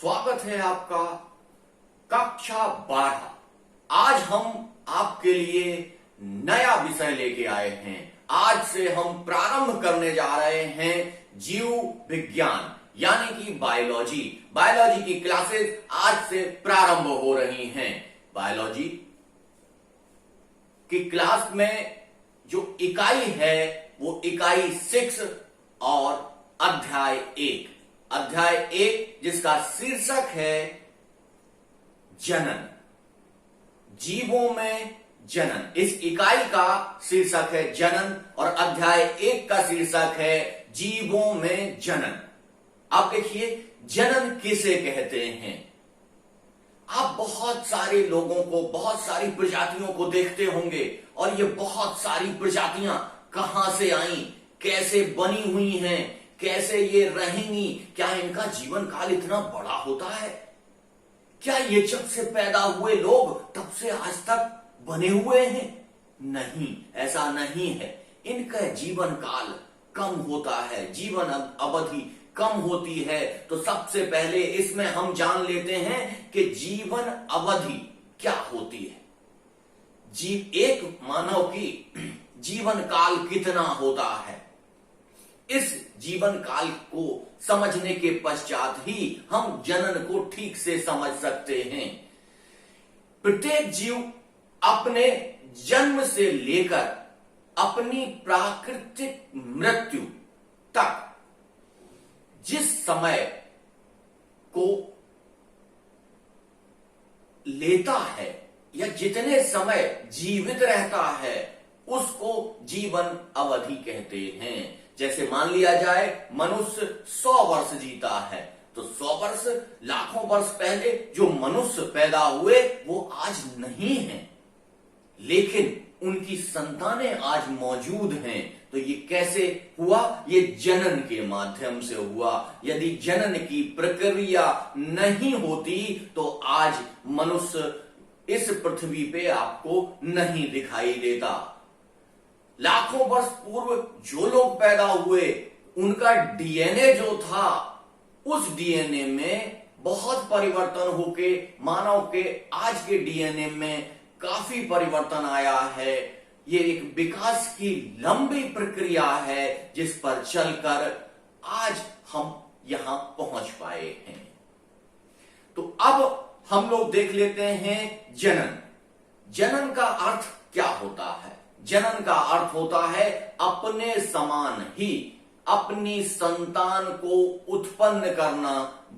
स्वागत है आपका कक्षा 12। आज हम आपके लिए नया विषय लेके आए हैं। आज से हम प्रारंभ करने जा रहे हैं जीव विज्ञान यानी कि बायोलॉजी। बायोलॉजी की क्लासेस आज से प्रारंभ हो रही हैं। बायोलॉजी की क्लास में जो इकाई है वो इकाई 6 और अध्याय 1। अध्याय 1 जिसका शीर्षक है जनन, जीवों में जनन। इस इकाई का शीर्षक है जनन और अध्याय 1 का शीर्षक है जीवों में जनन। आप देखिए, जनन किसे कहते हैं? आप बहुत सारे लोगों को, बहुत सारी प्रजातियों को देखते होंगे और ये बहुत सारी प्रजातियां कहां से आई, कैसे बनी हुई हैं, कैसे ये रहेंगी, क्या इनका जीवन काल इतना बड़ा होता है? क्या ये जब से पैदा हुए लोग तब से आज तक बने हुए हैं? नहीं, ऐसा नहीं है। इनका जीवन काल कम होता है, जीवन अवधि कम होती है। तो सबसे पहले इसमें हम जान लेते हैं कि जीवन अवधि क्या होती है। एक मानव की जीवन काल कितना होता है, इस जीवन काल को समझने के पश्चात ही हम जनन को ठीक से समझ सकते हैं। प्रत्येक जीव अपने जन्म से लेकर अपनी प्राकृतिक मृत्यु तक जिस समय को लेता है या जितने समय जीवित रहता है उसको जीवन अवधि कहते हैं। जैसे मान लिया जाए मनुष्य 100 वर्ष जीता है, तो 100 वर्ष, लाखों वर्ष पहले जो मनुष्य पैदा हुए वो आज नहीं है, लेकिन उनकी संतानें आज मौजूद हैं। तो ये कैसे हुआ? ये जनन के माध्यम से हुआ। यदि जनन की प्रक्रिया नहीं होती तो आज मनुष्य इस पृथ्वी पे आपको नहीं दिखाई देता। लाखों वर्ष पूर्व जो लोग पैदा हुए उनका डीएनए जो था, उस डीएनए में बहुत परिवर्तन होके मानव के आज के डीएनए में काफी परिवर्तन आया है। ये एक विकास की लंबी प्रक्रिया है जिस पर चलकर आज हम यहां पहुंच पाए हैं। तो अब हम लोग देख लेते हैं जनन। जनन का अर्थ क्या होता है? जनन का अर्थ होता है अपने समान ही अपनी संतान को उत्पन्न करना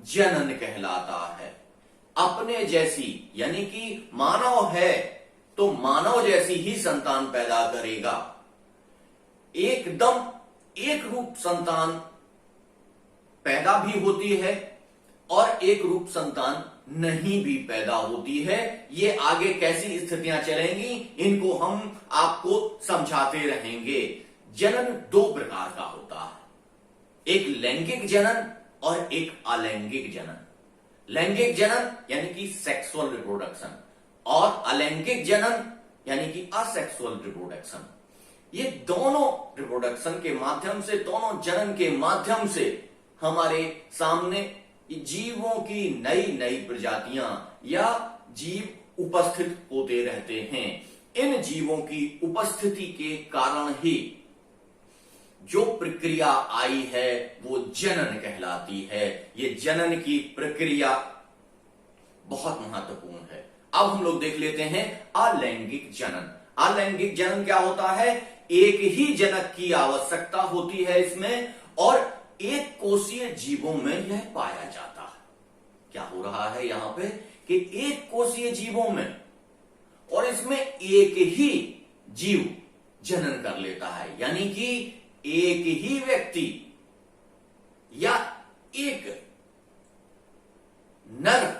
जनन कहलाता है। अपने जैसी यानी कि मानव है तो मानव जैसी ही संतान पैदा करेगा। एकदम एक रूप संतान पैदा भी होती है और एक रूप संतान नहीं भी पैदा होती है। ये आगे कैसी स्थितियां चलेंगी इनको हम आपको समझाते रहेंगे। जनन 2 प्रकार का होता है, एक लैंगिक जनन और एक अलैंगिक जनन। लैंगिक जनन यानी कि सेक्सुअल रिप्रोडक्शन और अलैंगिक जनन यानी कि असेक्सुअल रिप्रोडक्शन। ये दोनों रिप्रोडक्शन के माध्यम से, दोनों जनन के माध्यम से हमारे सामने जीवों की नई नई प्रजातियां या जीव उपस्थित होते रहते हैं। इन जीवों की उपस्थिति के कारण ही जो प्रक्रिया आई है वो जनन कहलाती है। ये जनन की प्रक्रिया बहुत महत्वपूर्ण है। अब हम लोग देख लेते हैं अलैंगिक जनन। अलैंगिक जनन क्या होता है? एक ही जनक की आवश्यकता होती है इसमें और एक कोषीय जीवों में यह पाया जाता है। क्या हो रहा है यहां पे कि एक कोषीय जीवों में और इसमें एक ही जीव जनन कर लेता है, यानी कि एक ही व्यक्ति या एक नर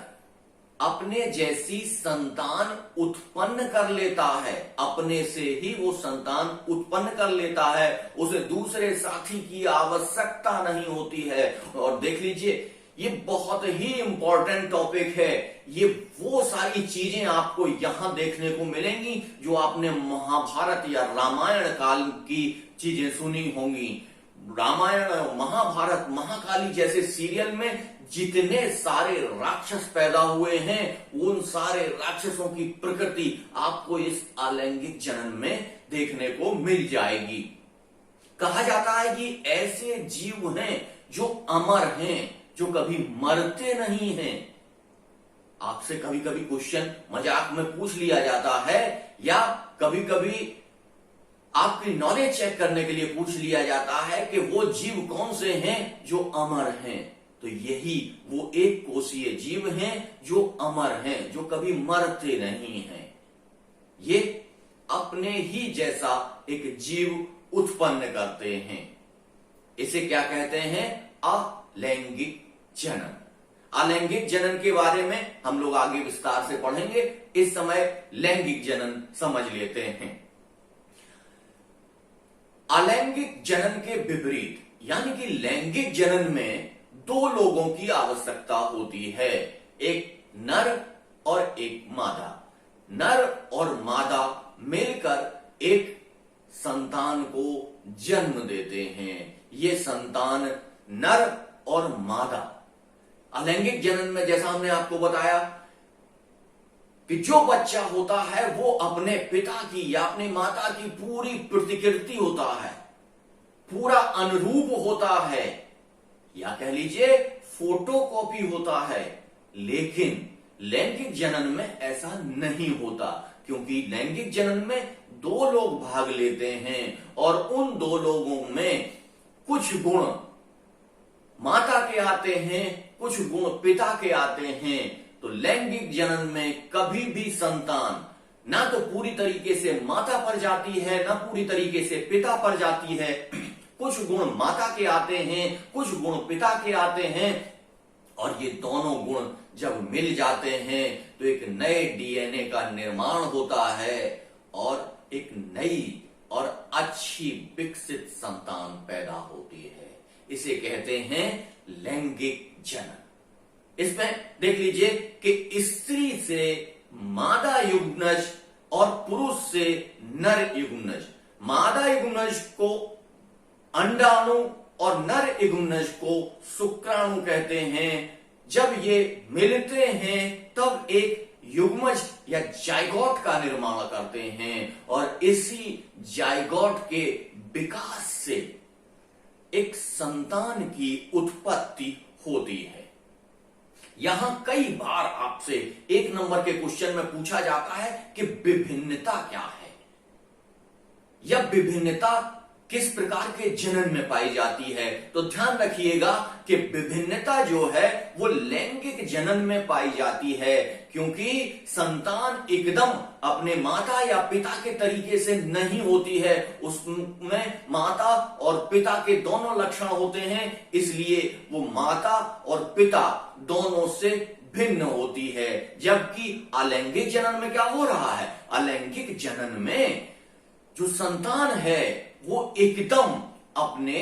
अपने जैसी संतान उत्पन्न कर लेता है। अपने से ही वो संतान उत्पन्न कर लेता है, उसे दूसरे साथी की आवश्यकता नहीं होती है। और देख लीजिए, ये बहुत ही इंपॉर्टेंट टॉपिक है। ये वो सारी चीजें आपको यहां देखने को मिलेंगी जो आपने महाभारत या रामायण काल की चीजें सुनी होंगी। रामायण, महाभारत, महाकाली जैसे सीरियल में जितने सारे राक्षस पैदा हुए हैं उन सारे राक्षसों की प्रकृति आपको इस अलैंगिक जनन में देखने को मिल जाएगी। कहा जाता है कि ऐसे जीव हैं जो अमर हैं, जो कभी मरते नहीं हैं। आपसे कभी कभी क्वेश्चन मजाक में पूछ लिया जाता है या कभी कभी आपकी नॉलेज चेक करने के लिए पूछ लिया जाता है कि वो जीव कौन से हैं जो अमर हैं। तो यही वो एक कोशीय जीव हैं जो अमर हैं, जो कभी मरते नहीं हैं। ये अपने ही जैसा एक जीव उत्पन्न करते हैं। इसे क्या कहते हैं? अलैंगिक जनन। अलैंगिक जनन के बारे में हम लोग आगे विस्तार से पढ़ेंगे। इस समय लैंगिक जनन समझ लेते हैं। अलैंगिक जनन के विपरीत यानी कि लैंगिक जनन में दो लोगों की आवश्यकता होती है, एक नर और एक मादा। नर और मादा मिलकर एक संतान को जन्म देते हैं। ये संतान नर और मादा। अलैंगिक जनन में जैसा हमने आपको बताया कि जो बच्चा होता है वो अपने पिता की या अपनी माता की पूरी प्रतिकृति होता है, पूरा अनुरूप होता है, या कह लीजिए फोटोकॉपी होता है। लेकिन लैंगिक जनन में ऐसा नहीं होता, क्योंकि लैंगिक जनन में दो लोग भाग लेते हैं और उन दो लोगों में कुछ गुण माता के आते हैं, कुछ गुण पिता के आते हैं। तो लैंगिक जनन में कभी भी संतान ना तो पूरी तरीके से माता पर जाती है, ना पूरी तरीके से पिता पर जाती है। कुछ गुण माता के आते हैं, कुछ गुण पिता के आते हैं, और ये दोनों गुण जब मिल जाते हैं तो एक नए डीएनए का निर्माण होता है और एक नई और अच्छी विकसित संतान पैदा होती है। इसे कहते हैं लैंगिक जनन। इसमें देख लीजिए कि स्त्री से मादा युग्मनज और पुरुष से नर युग्मनज। मादा युग्मनज को अंडाणु और नर युग्मनज को शुक्राणु कहते हैं। जब ये मिलते हैं तब एक युग्मज या जाइगोट का निर्माण करते हैं और इसी जाइगोट के विकास से एक संतान की उत्पत्ति होती है। यहां कई बार आपसे एक नंबर के क्वेश्चन में पूछा जाता है कि विभिन्नता क्या है, यह विभिन्नता किस प्रकार के जनन में पाई जाती है। तो ध्यान रखिएगा कि विभिन्नता जो है वो लैंगिक जनन में पाई जाती है, क्योंकि संतान एकदम अपने माता या पिता के तरीके से नहीं होती है। उसमें माता और पिता के दोनों लक्षण होते हैं, इसलिए वो माता और पिता दोनों से भिन्न होती है। जबकि अलैंगिक जनन में क्या हो रहा है? अलैंगिक जनन में जो संतान है वो एकदम अपने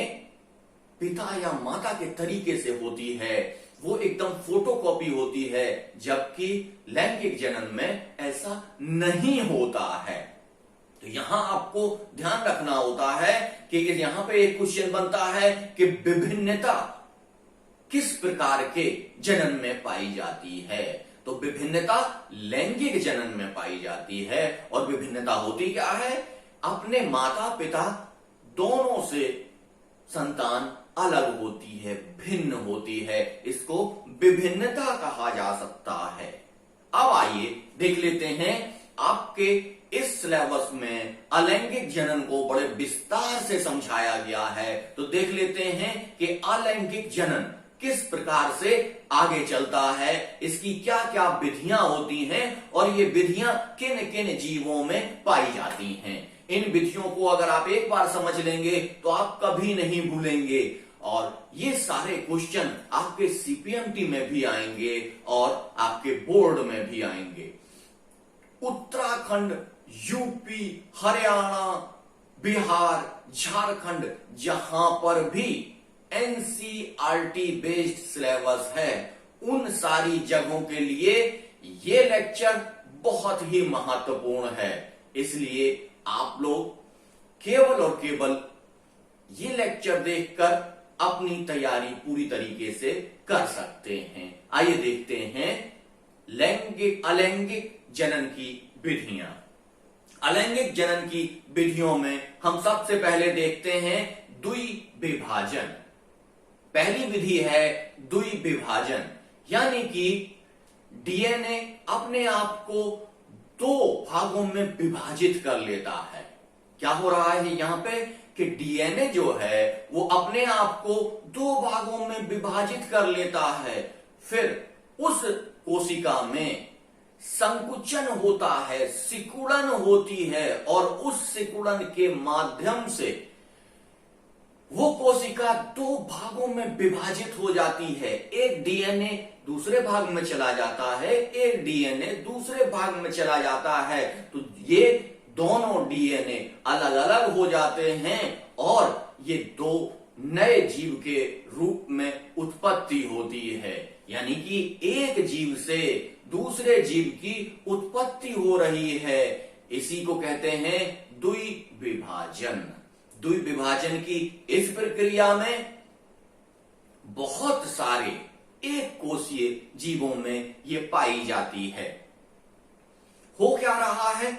पिता या माता के तरीके से होती है, वो एकदम फोटोकॉपी होती है। जबकि लैंगिक जनन में ऐसा नहीं होता है। तो यहां आपको ध्यान रखना होता है कि यहां पे एक क्वेश्चन बनता है कि विभिन्नता किस प्रकार के जनन में पाई जाती है। तो विभिन्नता लैंगिक जनन में पाई जाती है। और विभिन्नता होती क्या है? अपने माता पिता दोनों से संतान अलग होती है, भिन्न होती है। इसको विभिन्नता कहा जा सकता है। अब आइए देख लेते हैं, आपके इस सिलेबस में अलैंगिक जनन को बड़े विस्तार से समझाया गया है। तो देख लेते हैं कि अलैंगिक जनन किस प्रकार से आगे चलता है, इसकी क्या क्या विधियां होती हैं और ये विधियां किन किन जीवों में पाई जाती हैं। इन विधियों को अगर आप एक बार समझ लेंगे तो आप कभी नहीं भूलेंगे। और ये सारे क्वेश्चन आपके सीपीएमटी में भी आएंगे और आपके बोर्ड में भी आएंगे। उत्तराखंड, यूपी, हरियाणा, बिहार, झारखंड, जहां पर भी एनसीईआरटी बेस्ड सिलेबस है, उन सारी जगहों के लिए ये लेक्चर बहुत ही महत्वपूर्ण है। इसलिए आप लोग केवल और केवल ये लेक्चर देखकर अपनी तैयारी पूरी तरीके से कर सकते हैं। आइए देखते हैं लैंगिक अलैंगिक जनन की विधियां। अलैंगिक जनन की विधियों में हम सबसे पहले देखते हैं द्विविभाजन। पहली विधि है द्विविभाजन, यानी कि डीएनए अपने आप को दो भागों में विभाजित कर लेता है। क्या हो रहा है यहां पे कि डीएनए जो है वो अपने आप को दो भागों में विभाजित कर लेता है, फिर उस कोशिका में संकुचन होता है, सिकुड़न होती है, और उस सिकुड़न के माध्यम से वो कोशिका दो भागों में विभाजित हो जाती है। एक डीएनए दूसरे भाग में चला जाता है, एक डीएनए दूसरे भाग में चला जाता है। तो ये दोनों डीएनए अलग अलग हो जाते हैं और ये दो नए जीव के रूप में उत्पत्ति होती है। यानी कि एक जीव से दूसरे जीव की उत्पत्ति हो रही है। इसी को कहते हैं द्विविभाजन। द्विविभाजन की इस प्रक्रिया में बहुत सारे एक कोशीय जीवों में ये पाई जाती है। हो क्या रहा है,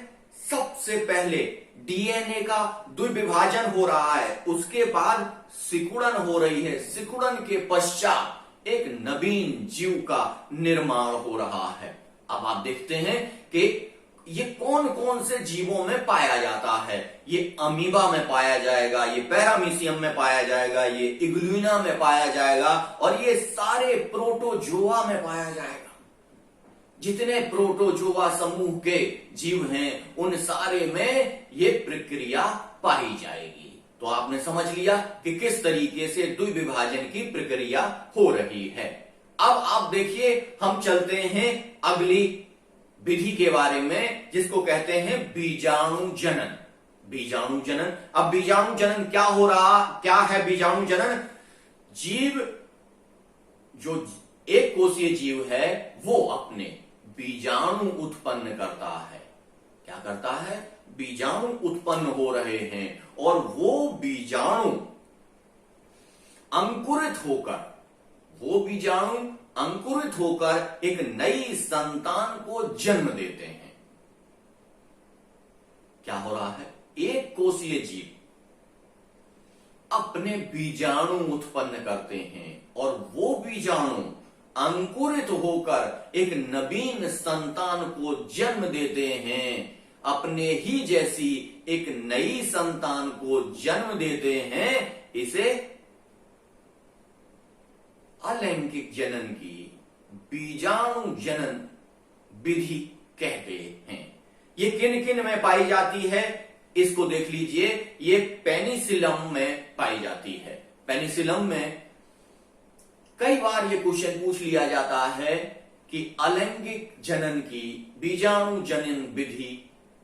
सबसे पहले डीएनए का द्विविभाजन हो रहा है, उसके बाद सिकुड़न हो रही है, सिकुड़न के पश्चात एक नवीन जीव का निर्माण हो रहा है। अब आप देखते हैं कि ये कौन कौन से जीवों में पाया जाता है। ये अमीबा में पाया जाएगा, ये पैरामीशियम में पाया जाएगा, ये इग्लुइना में पाया जाएगा, और ये सारे प्रोटोजोआ में पाया जाएगा। जितने प्रोटोजोआ समूह के जीव हैं उन सारे में ये प्रक्रिया पाई जाएगी। तो आपने समझ लिया कि किस तरीके से द्विविभाजन की प्रक्रिया हो रही है। अब आप देखिए, हम चलते हैं अगली विधि के बारे में, जिसको कहते हैं बीजाणु जनन। बीजाणु जनन। अब बीजाणु जनन क्या है बीजाणु जनन? जीव जो एक कोशीय जीव है वो अपने बीजाणु उत्पन्न करता है। क्या करता है? बीजाणु उत्पन्न हो रहे हैं, और वो बीजाणु अंकुरित होकर एक नई संतान को जन्म देते हैं। क्या हो रहा है? एक कोशीय जीव अपने बीजाणु उत्पन्न करते हैं, और वो बीजाणु अंकुरित होकर एक नवीन संतान को जन्म देते हैं। अपने ही जैसी एक नई संतान को जन्म देते हैं। इसे अलैंगिक जनन की बीजाणु जनन विधि कहते हैं। ये किन किन में पाई जाती है, इसको देख लीजिए। ये पेनिसिलम में पाई जाती है। पेनिसिलम में कई बार ये क्वेश्चन पूछ लिया जाता है कि अलैंगिक जनन की बीजाणु जनन विधि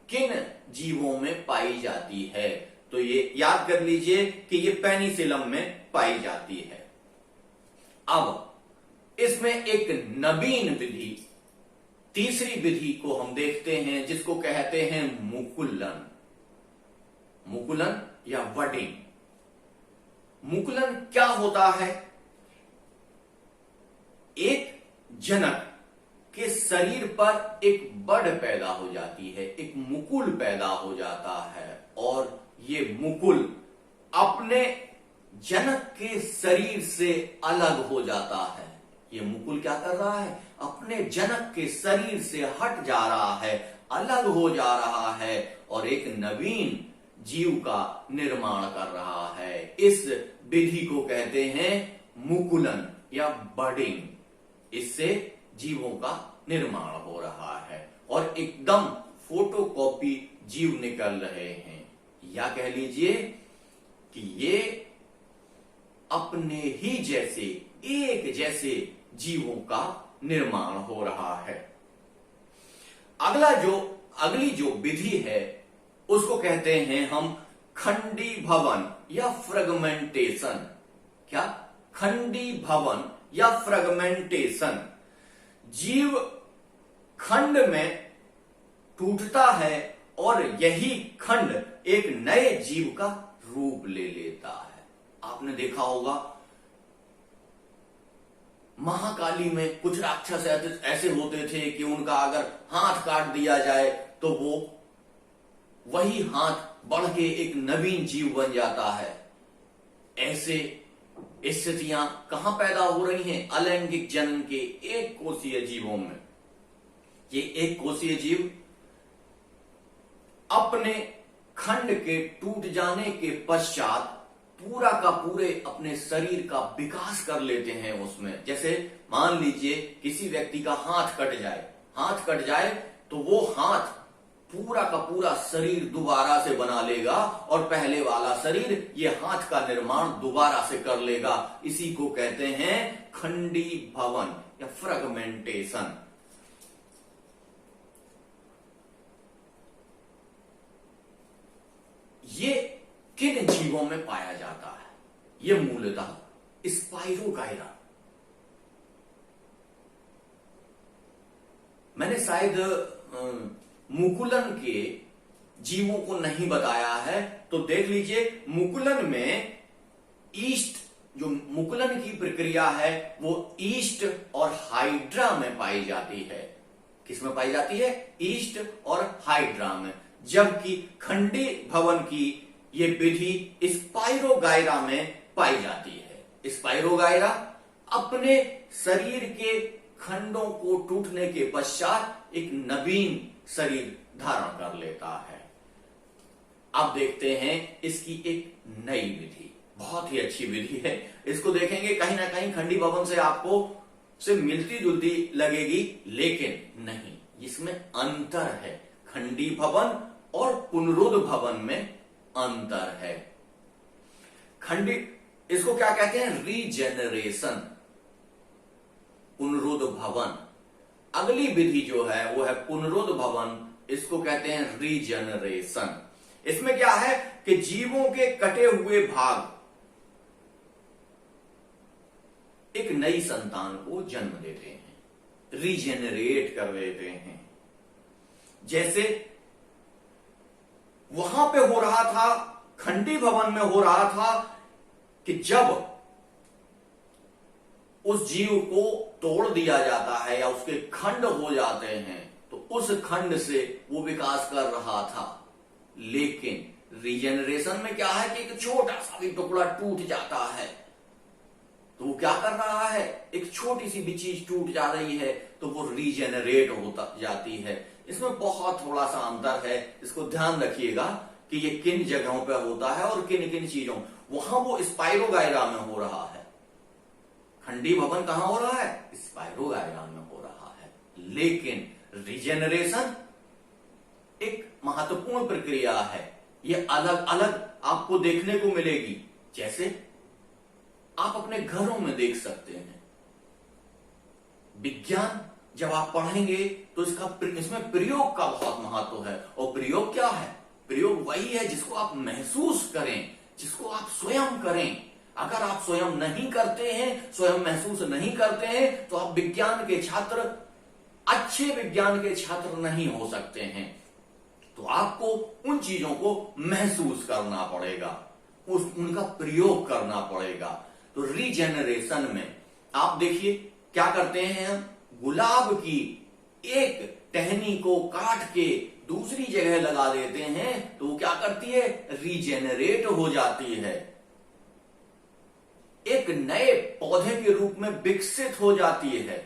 किन जीवों में पाई जाती है। तो ये याद कर लीजिए कि ये पेनिसिलम में पाई जाती है। अब इसमें एक नवीन विधि, तीसरी विधि को हम देखते हैं, जिसको कहते हैं मुकुलन। मुकुलन या वडिंग। मुकुलन क्या होता है? एक जनक के शरीर पर एक बड़ पैदा हो जाती है, एक मुकुल पैदा हो जाता है, और ये मुकुल अपने जनक के शरीर से अलग हो जाता है। ये मुकुल क्या कर रहा है? अपने जनक के शरीर से हट जा रहा है, अलग हो जा रहा है, और एक नवीन जीव का निर्माण कर रहा है। इस विधि को कहते हैं मुकुलन या बडिंग। इससे जीवों का निर्माण हो रहा है, और एकदम फोटोकॉपी जीव निकल रहे हैं। या कह लीजिए कि ये अपने ही जैसे एक जैसे जीवों का निर्माण हो रहा है। अगली जो विधि है उसको कहते हैं हम खंडीभवन या फ्रेगमेंटेशन। क्या? खंडीभवन या फ्रेगमेंटेशन। जीव खंड में टूटता है, और यही खंड एक नए जीव का रूप ले लेता है। आपने देखा होगा महाकाली में कुछ राक्षस ऐसे होते थे कि उनका अगर हाथ काट दिया जाए तो वो वही हाथ बढ़ के एक नवीन जीव बन जाता है। ऐसे स्थितियां कहां पैदा हो रही हैं? अलैंगिक जनन के एक कोषीय जीवों में। ये एक कोषीय जीव अपने खंड के टूट जाने के पश्चात पूरा का पूरे अपने शरीर का विकास कर लेते हैं उसमें। जैसे मान लीजिए किसी व्यक्ति का हाथ कट जाए तो वो हाथ पूरा का पूरा शरीर दोबारा से बना लेगा और पहले वाला शरीर ये हाथ का निर्माण दोबारा से कर लेगा। इसी को कहते हैं खंडी भवन या फ्रेगमेंटेशन। ये किन जीवों में पाया जाता है? ये मूलतः स्पाइरोगाइरा। मैंने शायद मुकुलन के जीवों को नहीं बताया है, तो देख लीजिए। मुकुलन में ईस्ट, जो मुकुलन की प्रक्रिया है वो ईस्ट और हाइड्रा में पाई जाती है। किसमें पाई जाती है? ईस्ट और हाइड्रा में। जबकि खंडी भवन की ये विधि स्पाइरोगाइरा में पाई जाती है। स्पाइरोगाइरा अपने शरीर के खंडों को टूटने के पश्चात एक नवीन शरीर धारण कर लेता है। अब देखते हैं इसकी एक नई विधि, बहुत ही अच्छी विधि है। इसको देखेंगे कहीं ना कहीं खंडी भवन से आपको से मिलती जुलती लगेगी, लेकिन नहीं, इसमें अंतर है। खंडी भवन और पुनरुद्ध भवन में अंतर है। खंडी, इसको क्या कहते हैं? रीजेनरेशन। पुनरुद्ध भवन। अगली विधि जो है वो है पुनरुद्ध भवन, इसको कहते हैं रीजेनरेशन। इसमें क्या है कि जीवों के कटे हुए भाग एक नई संतान को जन्म देते हैं, रीजेनरेट कर देते हैं। जैसे वहां पे हो रहा था, खंडी भवन में हो रहा था कि जब उस जीव को तोड़ दिया जाता है या उसके खंड हो जाते हैं तो उस खंड से वो विकास कर रहा था। लेकिन रीजेनरेशन में क्या है कि एक छोटा सा भी टुकड़ा टूट जाता है तो वो क्या कर रहा है? एक छोटी सी भी चीज टूट जा रही है तो वो रीजेनरेट होता जाती है। इसमें बहुत थोड़ा सा अंतर है, इसको ध्यान रखिएगा कि ये किन जगहों पे होता है और किन किन चीजों। वहां वो स्पाइरोगाइरा में हो रहा है, खंडी भवन कहां हो रहा है? स्पाइरोगाइरा में हो रहा है। लेकिन रीजेनरेशन एक महत्वपूर्ण प्रक्रिया है, ये अलग अलग आपको देखने को मिलेगी। जैसे आप अपने घरों में देख सकते हैं, विज्ञान जब आप पढ़ेंगे तो इसमें प्रयोग का बहुत महत्व है। और प्रयोग क्या है? प्रयोग वही है जिसको आप महसूस करें, जिसको आप स्वयं करें। अगर आप स्वयं नहीं करते हैं, स्वयं महसूस नहीं करते हैं, तो आप विज्ञान के छात्र, अच्छे विज्ञान के छात्र नहीं हो सकते हैं। तो आपको उन चीजों को महसूस करना पड़ेगा, उनका प्रयोग करना पड़ेगा। तो रीजेनरेशन में आप देखिए क्या करते हैं, हम गुलाब की एक टहनी को काट के दूसरी जगह लगा देते हैं तो वो क्या करती है? रीजेनरेट हो जाती है, एक नए पौधे के रूप में विकसित हो जाती है।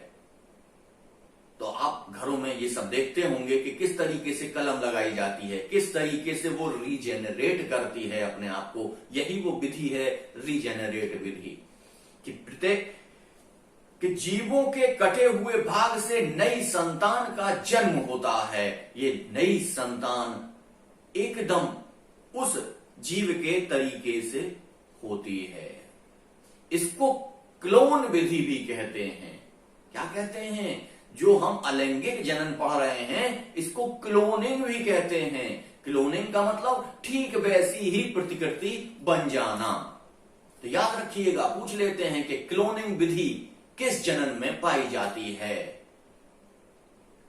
तो आप घरों में ये सब देखते होंगे कि किस तरीके से कलम लगाई जाती है, किस तरीके से वो रीजेनरेट करती है अपने आप को। यही वो विधि है रीजेनरेट विधि, कि प्रत्येक कि जीवों के कटे हुए भाग से नई संतान का जन्म होता है। ये नई संतान एकदम उस जीव के तरीके से होती है। इसको क्लोन विधि भी कहते हैं। क्या कहते हैं? जो हम अलैंगिक जनन पढ़ रहे हैं इसको क्लोनिंग भी कहते हैं। क्लोनिंग का मतलब ठीक वैसी ही प्रतिकृति बन जाना। तो याद रखिएगा, पूछ लेते हैं कि क्लोनिंग विधि किस जनन में पाई जाती है?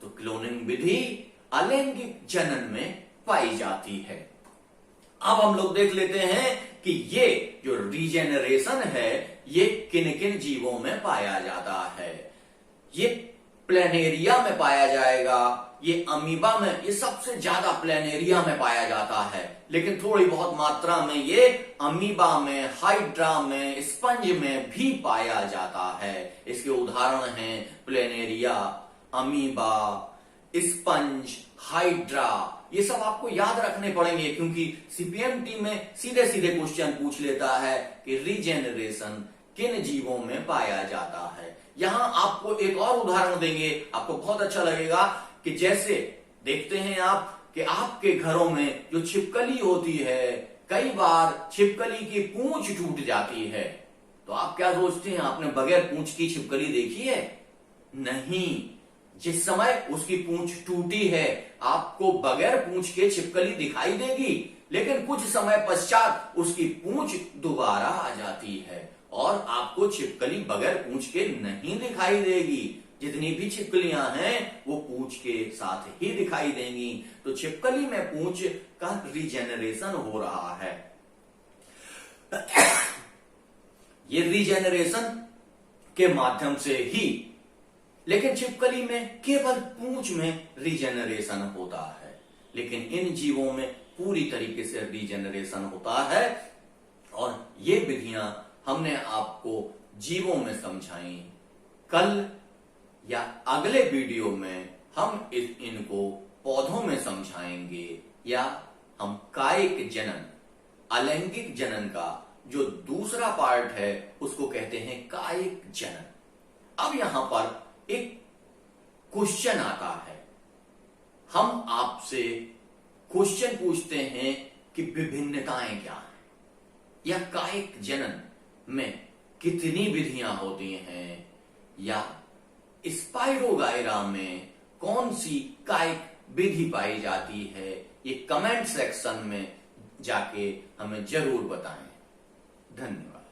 तो क्लोनिंग विधि अलैंगिक जनन में पाई जाती है। अब हम लोग देख लेते हैं कि ये जो रीजेनरेशन है ये किन किन जीवों में पाया जाता है। ये प्लेनेरिया में पाया जाएगा, ये अमीबा में, ये सबसे ज्यादा प्लेनेरिया में पाया जाता है, लेकिन थोड़ी बहुत मात्रा में ये अमीबा में, हाइड्रा में, स्पंज में भी पाया जाता है। इसके उदाहरण हैं प्लेनेरिया, अमीबा, स्पंज, हाइड्रा। ये सब आपको याद रखने पड़ेंगे क्योंकि सीपीएमटी में सीधे सीधे क्वेश्चन पूछ लेता है कि रीजेनरेशन किन जीवों में पाया जाता है। यहां आपको एक और उदाहरण देंगे, आपको बहुत अच्छा लगेगा कि जैसे देखते हैं आप कि आपके घरों में जो छिपकली होती है, कई बार छिपकली की पूंछ टूट जाती है, तो आप क्या सोचते हैं, आपने बगैर पूंछ की छिपकली देखी है? नहीं। जिस समय उसकी पूंछ टूटी है, आपको बगैर पूंछ के छिपकली दिखाई देगी, लेकिन कुछ समय पश्चात उसकी पूंछ दोबारा आ जाती है और आपको छिपकली बगैर पूंछ के नहीं दिखाई देगी। जितनी भी छिपकलियां हैं वो पूंछ के साथ ही दिखाई देंगी। तो छिपकली में पूंछ का रीजेनरेशन हो रहा है। ये रीजेनरेशन के माध्यम से ही, लेकिन छिपकली में केवल पूंछ में रीजेनरेशन होता है, लेकिन इन जीवों में पूरी तरीके से रीजेनरेशन होता है। और ये विधियां हमने आपको जीवों में समझाई। कल या अगले वीडियो में हम इनको पौधों में समझाएंगे, या हम कायिक जनन, अलैंगिक जनन का जो दूसरा पार्ट है उसको कहते हैं कायिक जनन। अब यहां पर एक क्वेश्चन आता है, हम आपसे क्वेश्चन पूछते हैं कि विभिन्नताएं क्या हैं, या कायिक जनन में कितनी विधियां होती हैं, या स्पाइरोगाइरा में कौन सी कायिक विधि पाई जाती है। ये कमेंट सेक्शन में जाके हमें जरूर बताएं। धन्यवाद।